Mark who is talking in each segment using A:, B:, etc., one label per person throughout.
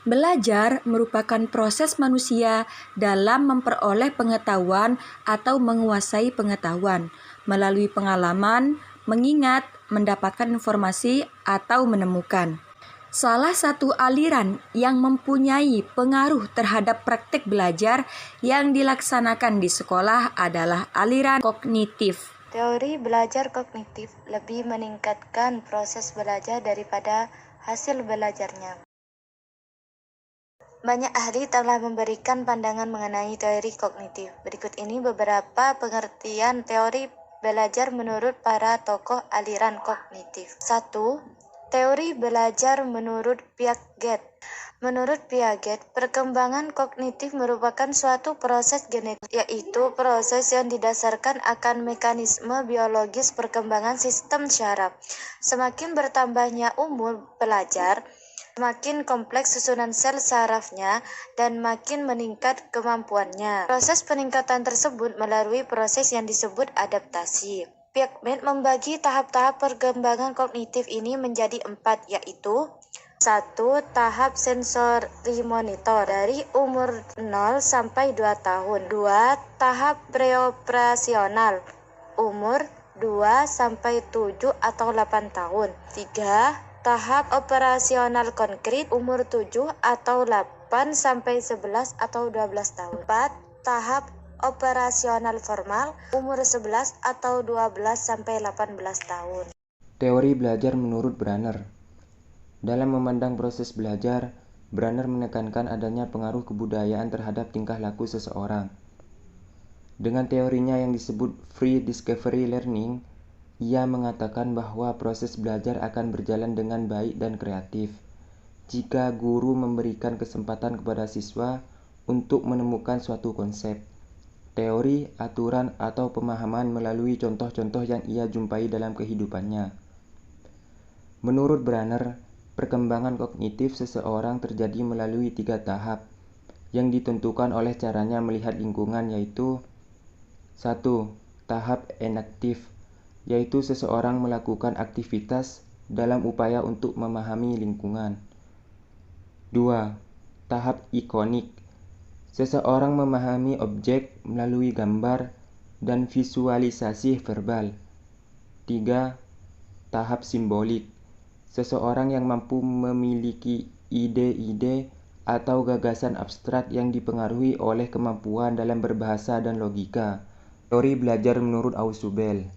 A: Belajar merupakan proses manusia dalam memperoleh pengetahuan atau menguasai pengetahuan melalui pengalaman, mengingat, mendapatkan informasi, atau menemukan. Salah satu aliran yang mempunyai pengaruh terhadap praktik belajar yang dilaksanakan di sekolah adalah aliran kognitif.
B: Teori belajar kognitif lebih meningkatkan proses belajar daripada hasil belajarnya. Banyak ahli telah memberikan pandangan mengenai teori kognitif. Berikut ini beberapa pengertian teori belajar menurut para tokoh aliran kognitif. 1. Teori belajar menurut Piaget. Menurut Piaget, perkembangan kognitif merupakan suatu proses genetik, yaitu proses yang didasarkan akan mekanisme biologis perkembangan sistem syaraf. Semakin bertambahnya umur pelajar, semakin kompleks susunan sel sarafnya dan makin meningkat kemampuannya. Proses peningkatan tersebut melalui proses yang disebut adaptasi. Piaget membagi tahap-tahap perkembangan kognitif ini menjadi 4, yaitu 1. Tahap sensorimotor dari umur 0 sampai 2 tahun. 2. Tahap preoperasional umur 2 sampai 7 atau 8 tahun. 3. Tahap operasional konkret umur 7 atau 8 sampai 11 atau 12 tahun. 4. Tahap operasional formal umur 11 atau 12 sampai 18 tahun.
C: Teori belajar menurut Branner. Dalam memandang proses belajar, Branner menekankan adanya pengaruh kebudayaan terhadap tingkah laku seseorang. Dengan teorinya yang disebut free discovery learning, ia mengatakan bahwa proses belajar akan berjalan dengan baik dan kreatif jika guru memberikan kesempatan kepada siswa untuk menemukan suatu konsep, teori, aturan, atau pemahaman melalui contoh-contoh yang ia jumpai dalam kehidupannya. Menurut Branner, perkembangan kognitif seseorang terjadi melalui 3 tahap yang ditentukan oleh caranya melihat lingkungan, yaitu 1. Tahap enaktif, yaitu seseorang melakukan aktivitas dalam upaya untuk memahami lingkungan. 2. Tahap ikonik, seseorang memahami objek melalui gambar dan visualisasi verbal. 3. Tahap simbolik, seseorang yang mampu memiliki ide-ide atau gagasan abstrak yang dipengaruhi oleh kemampuan dalam berbahasa dan logika. Teori belajar menurut Ausubel.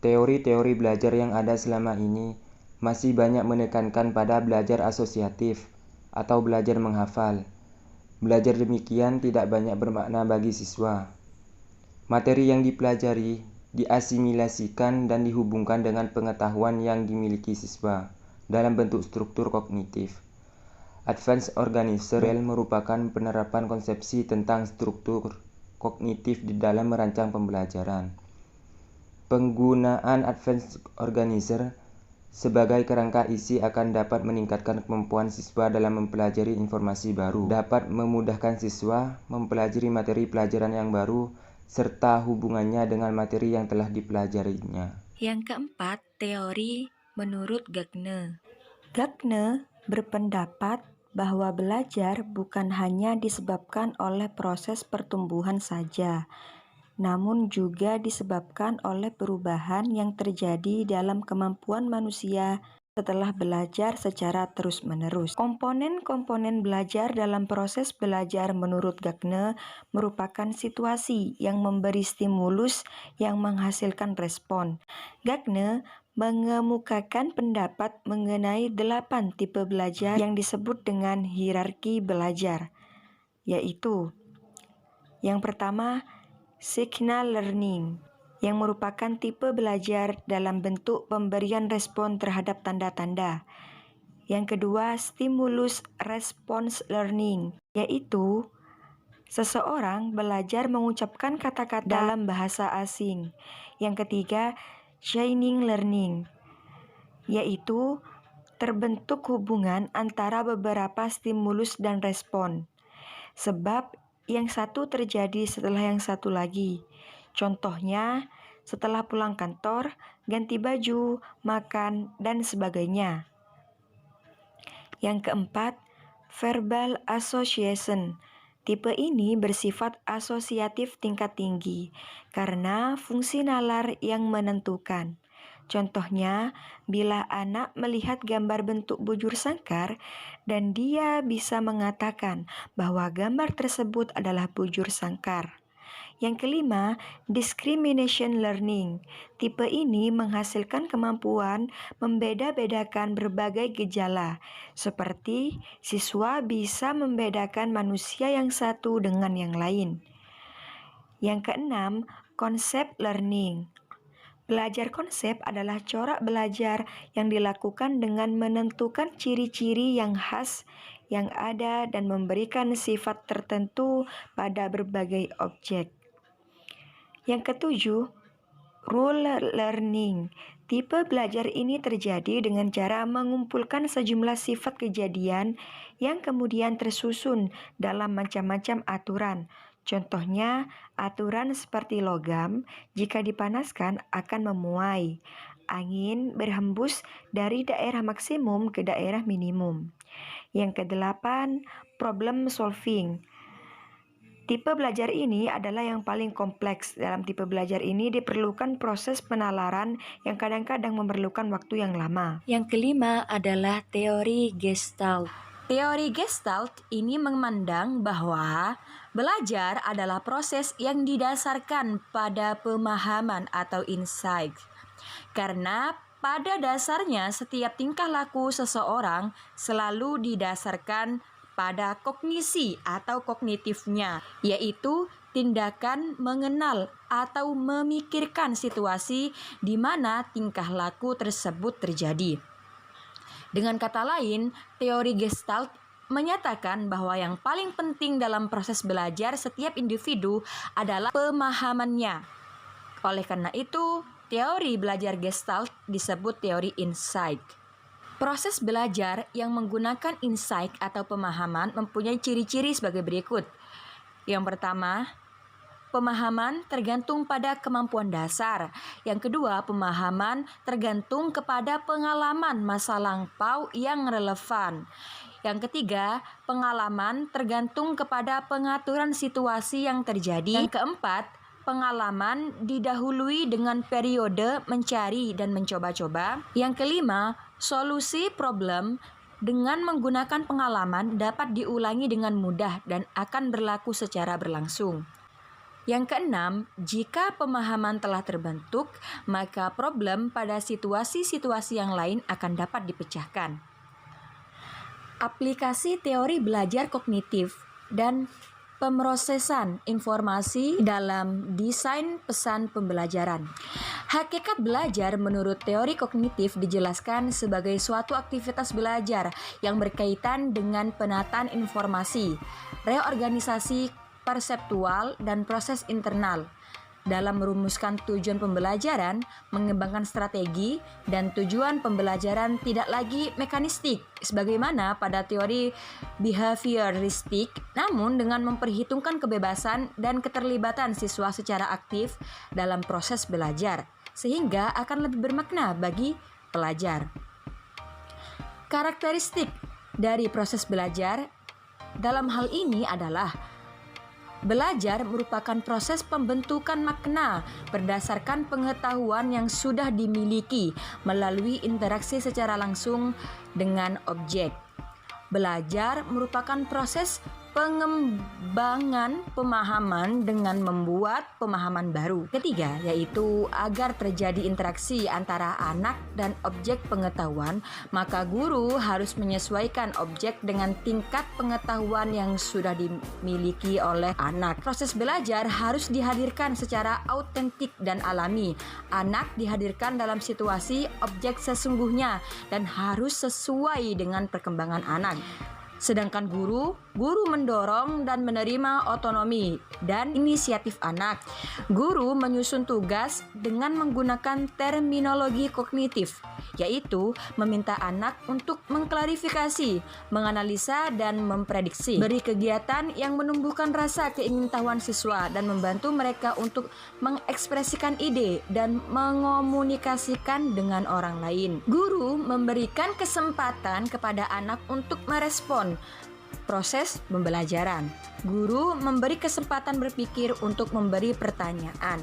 C: Teori-teori belajar yang ada selama ini masih banyak menekankan pada belajar asosiatif atau belajar menghafal. Belajar demikian tidak banyak bermakna bagi siswa. Materi yang dipelajari diasimilasikan dan dihubungkan dengan pengetahuan yang dimiliki siswa dalam bentuk struktur kognitif. Advanced Organizer merupakan penerapan konsepsi tentang struktur kognitif di dalam merancang pembelajaran. Penggunaan Advanced Organizer sebagai kerangka isi akan dapat meningkatkan kemampuan siswa dalam mempelajari informasi baru, dapat memudahkan siswa mempelajari materi pelajaran yang baru, serta hubungannya dengan materi yang telah dipelajarinya.
A: Yang keempat, teori menurut Gagne. Gagne berpendapat bahwa belajar bukan hanya disebabkan oleh proses pertumbuhan saja, namun juga disebabkan oleh perubahan yang terjadi dalam kemampuan manusia setelah belajar secara terus-menerus. Komponen-komponen belajar dalam proses belajar menurut Gagne merupakan situasi yang memberi stimulus yang menghasilkan respon. Gagne mengemukakan pendapat mengenai 8 tipe belajar yang disebut dengan hierarki belajar, yaitu yang pertama, signal learning, yang merupakan tipe belajar dalam bentuk pemberian respon terhadap tanda-tanda. Yang kedua, stimulus response learning, yaitu seseorang belajar mengucapkan kata-kata dalam bahasa asing. Yang ketiga, chaining learning, yaitu terbentuk hubungan antara beberapa stimulus dan respon, sebab yang satu terjadi setelah yang satu lagi. Contohnya, setelah pulang kantor, ganti baju, makan, dan sebagainya. Yang keempat, Verbal association. Tipe ini bersifat asosiatif tingkat tinggi karena fungsi nalar yang menentukan. Contohnya, bila anak melihat gambar bentuk bujur sangkar dan dia bisa mengatakan bahwa gambar tersebut adalah bujur sangkar. Yang kelima, discrimination learning. Tipe ini menghasilkan kemampuan membeda-bedakan berbagai gejala, seperti siswa bisa membedakan manusia yang satu dengan yang lain. Yang keenam, concept learning. Belajar konsep adalah corak belajar yang dilakukan dengan menentukan ciri-ciri yang khas yang ada dan memberikan sifat tertentu pada berbagai objek. Yang ketujuh, rule learning. Tipe belajar ini terjadi dengan cara mengumpulkan sejumlah sifat kejadian yang kemudian tersusun dalam macam-macam aturan. Contohnya, aturan seperti logam jika dipanaskan akan memuai. Angin berhembus dari daerah maksimum ke daerah minimum. Yang kedelapan, problem solving. Tipe belajar ini adalah yang paling kompleks. Dalam tipe belajar ini diperlukan proses penalaran yang kadang-kadang memerlukan waktu yang lama. Yang kelima adalah teori Gestalt. Teori Gestalt ini memandang bahwa belajar adalah proses yang didasarkan pada pemahaman atau insight. Karena pada dasarnya setiap tingkah laku seseorang selalu didasarkan pada kognisi atau kognitifnya, yaitu tindakan mengenal atau memikirkan situasi di mana tingkah laku tersebut terjadi. Dengan kata lain, teori Gestalt menyatakan bahwa yang paling penting dalam proses belajar setiap individu adalah pemahamannya. Oleh karena itu, teori belajar Gestalt disebut teori insight. Proses belajar yang menggunakan insight atau pemahaman mempunyai ciri-ciri sebagai berikut. Yang pertama, pemahaman tergantung pada kemampuan dasar. Yang kedua, pemahaman tergantung kepada pengalaman masa lampau yang relevan. Yang ketiga, pengalaman tergantung kepada pengaturan situasi yang terjadi. Yang keempat, pengalaman didahului dengan periode mencari dan mencoba-coba. Yang kelima, solusi problem dengan menggunakan pengalaman dapat diulangi dengan mudah dan akan berlaku secara berlangsung. Yang keenam, jika pemahaman telah terbentuk, maka problem pada situasi-situasi yang lain akan dapat dipecahkan. Aplikasi teori belajar kognitif dan pemrosesan informasi dalam desain pesan pembelajaran. Hakikat belajar menurut teori kognitif dijelaskan sebagai suatu aktivitas belajar yang berkaitan dengan penataan informasi, reorganisasi perseptual, dan proses internal. Dalam merumuskan tujuan pembelajaran, mengembangkan strategi, dan tujuan pembelajaran tidak lagi mekanistik sebagaimana pada teori behavioristik, namun dengan memperhitungkan kebebasan dan keterlibatan siswa secara aktif dalam proses belajar, sehingga akan lebih bermakna bagi pelajar. Karakteristik dari proses belajar dalam hal ini adalah belajar merupakan proses pembentukan makna berdasarkan pengetahuan yang sudah dimiliki melalui interaksi secara langsung dengan objek. Belajar merupakan proses pengembangan pemahaman dengan membuat pemahaman baru. Ketiga, yaitu agar terjadi interaksi antara anak dan objek pengetahuan, maka guru harus menyesuaikan objek dengan tingkat pengetahuan yang sudah dimiliki oleh anak. Proses belajar harus dihadirkan secara autentik dan alami. Anak dihadirkan dalam situasi objek sesungguhnya dan harus sesuai dengan perkembangan anak. Sedangkan guru mendorong dan menerima otonomi dan inisiatif anak. Guru menyusun tugas dengan menggunakan terminologi kognitif, yaitu meminta anak untuk mengklarifikasi, menganalisa, dan memprediksi. Beri kegiatan yang menumbuhkan rasa keingintahuan siswa dan membantu mereka untuk mengekspresikan ide dan mengomunikasikan dengan orang lain. Guru memberikan kesempatan kepada anak untuk merespon Proses pembelajaran. Guru memberi kesempatan berpikir untuk memberi pertanyaan.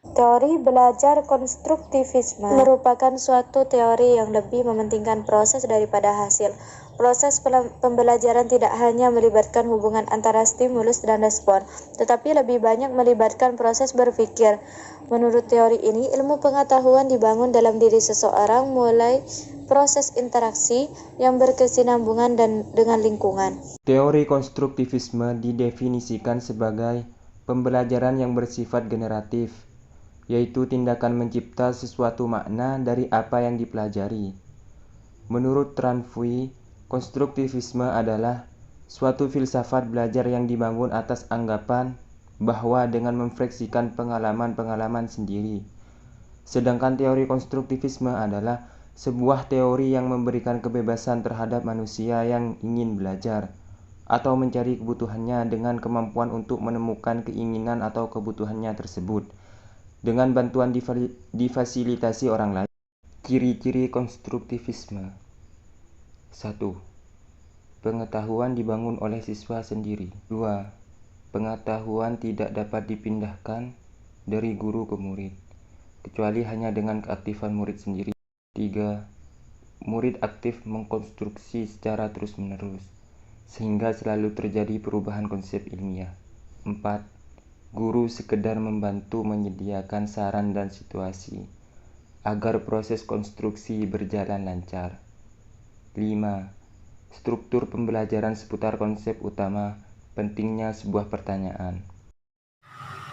B: Teori belajar konstruktivisme merupakan suatu teori yang lebih mementingkan proses daripada hasil. Proses pembelajaran tidak hanya melibatkan hubungan antara stimulus dan respon, tetapi lebih banyak melibatkan proses berpikir. Menurut teori ini, ilmu pengetahuan dibangun dalam diri seseorang mulai proses interaksi yang berkesinambungan dan dengan lingkungan.
C: Teori konstruktivisme didefinisikan sebagai pembelajaran yang bersifat generatif, yaitu tindakan mencipta sesuatu makna dari apa yang dipelajari. Menurut Tran-Fui, konstruktivisme adalah suatu filsafat belajar yang dibangun atas anggapan bahwa dengan memfleksikan pengalaman-pengalaman sendiri. Sedangkan teori konstruktivisme adalah sebuah teori yang memberikan kebebasan terhadap manusia yang ingin belajar atau mencari kebutuhannya dengan kemampuan untuk menemukan keinginan atau kebutuhannya tersebut dengan bantuan difasilitasi orang lain. Ciri-ciri konstruktivisme. 1. Pengetahuan dibangun oleh siswa sendiri. 2. Pengetahuan tidak dapat dipindahkan dari guru ke murid, kecuali hanya dengan keaktifan murid sendiri. 3. Murid aktif mengkonstruksi secara terus-menerus, sehingga selalu terjadi perubahan konsep ilmiah. 4. Guru sekedar membantu menyediakan saran dan situasi agar proses konstruksi berjalan lancar. 5. Struktur pembelajaran seputar konsep utama pentingnya sebuah pertanyaan.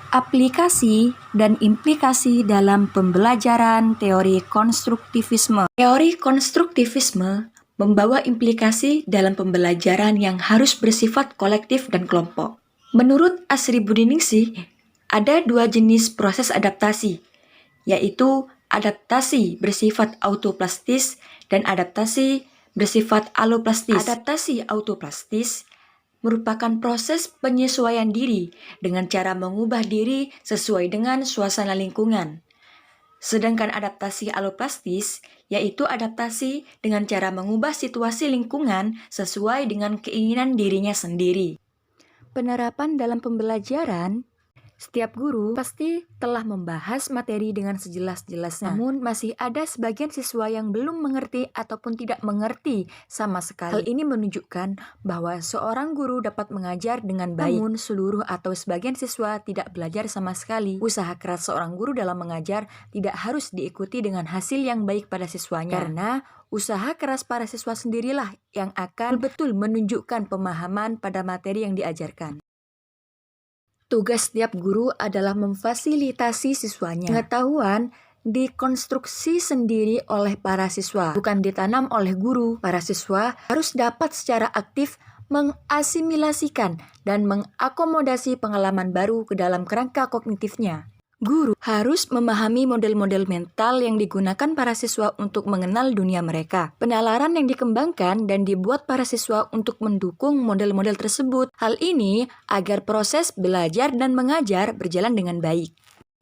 A: Aplikasi dan implikasi dalam pembelajaran teori konstruktivisme. Teori konstruktivisme membawa implikasi dalam pembelajaran yang harus bersifat kolektif dan kelompok. Menurut Asribudiningsih, ada dua jenis proses adaptasi, yaitu adaptasi bersifat autoplastis dan adaptasi bersifat alloplastis. Adaptasi autoplastis merupakan proses penyesuaian diri dengan cara mengubah diri sesuai dengan suasana lingkungan. Sedangkan adaptasi alloplastis yaitu adaptasi dengan cara mengubah situasi lingkungan sesuai dengan keinginan dirinya sendiri. Penerapan dalam pembelajaran, setiap guru pasti telah membahas materi dengan sejelas-jelasnya. Namun masih ada sebagian siswa yang belum mengerti ataupun tidak mengerti sama sekali. Hal ini menunjukkan bahwa seorang guru dapat mengajar dengan baik. Namun seluruh atau sebagian siswa tidak belajar sama sekali. Usaha keras seorang guru dalam mengajar tidak harus diikuti dengan hasil yang baik pada siswanya. Karena usaha keras para siswa sendirilah yang akan betul menunjukkan pemahaman pada materi yang diajarkan. Tugas setiap guru adalah memfasilitasi siswanya. Pengetahuan dikonstruksi sendiri oleh para siswa, bukan ditanam oleh guru. Para siswa harus dapat secara aktif mengasimilasikan dan mengakomodasi pengalaman baru ke dalam kerangka kognitifnya. Guru harus memahami model-model mental yang digunakan para siswa untuk mengenal dunia mereka. Penalaran yang dikembangkan dan dibuat para siswa untuk mendukung model-model tersebut. Hal ini agar proses belajar dan mengajar berjalan dengan baik.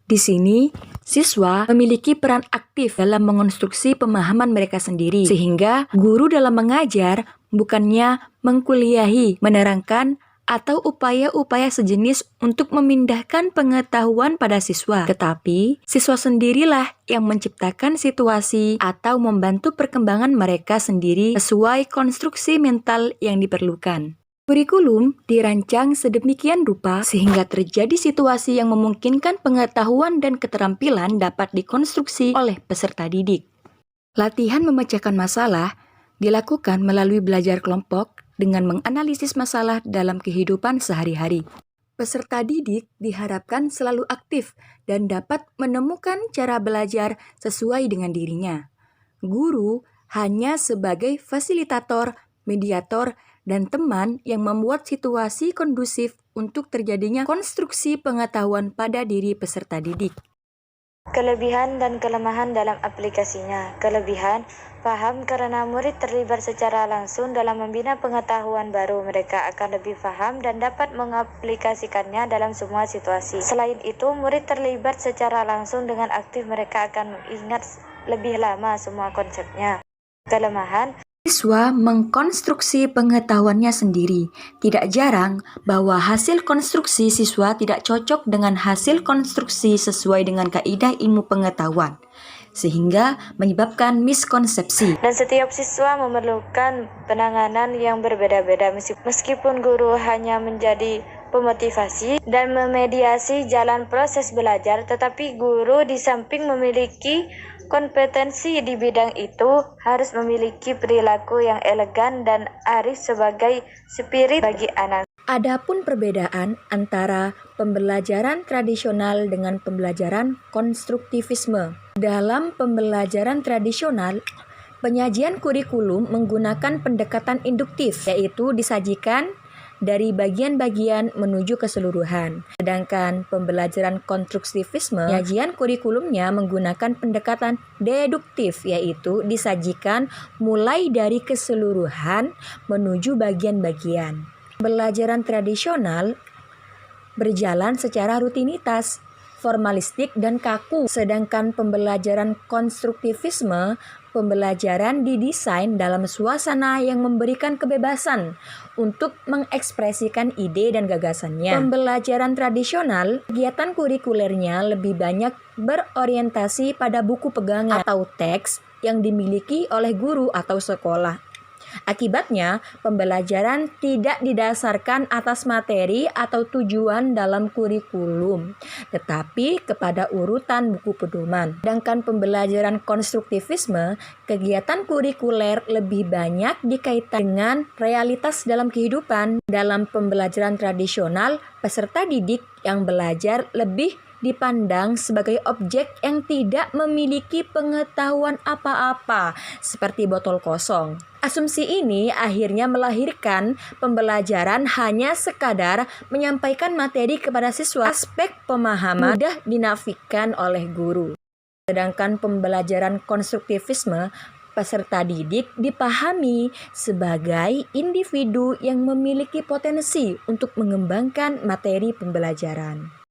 A: Di sini, siswa memiliki peran aktif dalam mengonstruksi pemahaman mereka sendiri, sehingga guru dalam mengajar bukannya mengkuliahi, menerangkan, atau upaya-upaya sejenis untuk memindahkan pengetahuan pada siswa. Tetapi, siswa sendirilah yang menciptakan situasi atau membantu perkembangan mereka sendiri sesuai konstruksi mental yang diperlukan. Kurikulum dirancang sedemikian rupa sehingga terjadi situasi yang memungkinkan pengetahuan dan keterampilan dapat dikonstruksi oleh peserta didik. Latihan memecahkan masalah dilakukan melalui belajar kelompok dengan menganalisis masalah dalam kehidupan sehari-hari. Peserta didik diharapkan selalu aktif dan dapat menemukan cara belajar sesuai dengan dirinya. Guru hanya sebagai fasilitator, mediator, dan teman yang membuat situasi kondusif untuk terjadinya konstruksi pengetahuan pada diri peserta didik.
B: Kelebihan dan kelemahan dalam aplikasinya. Kelebihan, paham karena murid terlibat secara langsung dalam membina pengetahuan baru. Mereka akan lebih paham dan dapat mengaplikasikannya dalam semua situasi. Selain itu, murid terlibat secara langsung dengan aktif. Mereka akan mengingat lebih lama semua konsepnya. Kelemahan,
A: siswa mengkonstruksi pengetahuannya sendiri. Tidak jarang bahwa hasil konstruksi siswa tidak cocok dengan hasil konstruksi sesuai dengan kaidah ilmu pengetahuan, sehingga menyebabkan miskonsepsi.
B: Dan setiap siswa memerlukan penanganan yang berbeda-beda, meskipun guru hanya menjadi pemotivasi dan memediasi jalan proses belajar, tetapi guru di samping memiliki kompetensi di bidang itu harus memiliki perilaku yang elegan dan arif sebagai spirit bagi anak.
A: Adapun perbedaan antara pembelajaran tradisional dengan pembelajaran konstruktivisme. Dalam pembelajaran tradisional, penyajian kurikulum menggunakan pendekatan induktif, yaitu disajikan dari bagian-bagian menuju keseluruhan. Sedangkan pembelajaran konstruktivisme, penyajian kurikulumnya menggunakan pendekatan deduktif, yaitu disajikan mulai dari keseluruhan menuju bagian-bagian. Pembelajaran tradisional berjalan secara rutinitas, formalistik dan kaku, sedangkan pembelajaran konstruktivisme, pembelajaran didesain dalam suasana yang memberikan kebebasan untuk mengekspresikan ide dan gagasannya. Pembelajaran tradisional, kegiatan kurikulernya lebih banyak berorientasi pada buku pegangan atau teks yang dimiliki oleh guru atau sekolah. Akibatnya, pembelajaran tidak didasarkan atas materi atau tujuan dalam kurikulum, tetapi kepada urutan buku pedoman. Sedangkan pembelajaran konstruktivisme, kegiatan kurikuler lebih banyak dikaitkan dengan realitas dalam kehidupan. Dalam pembelajaran tradisional, peserta didik yang belajar lebih dipandang sebagai objek yang tidak memiliki pengetahuan apa-apa, seperti botol kosong. Asumsi ini akhirnya melahirkan pembelajaran hanya sekadar menyampaikan materi kepada siswa. Aspek pemahaman mudah dinafikan oleh guru. Sedangkan pembelajaran konstruktivisme, peserta didik dipahami sebagai individu yang memiliki potensi untuk mengembangkan materi pembelajaran.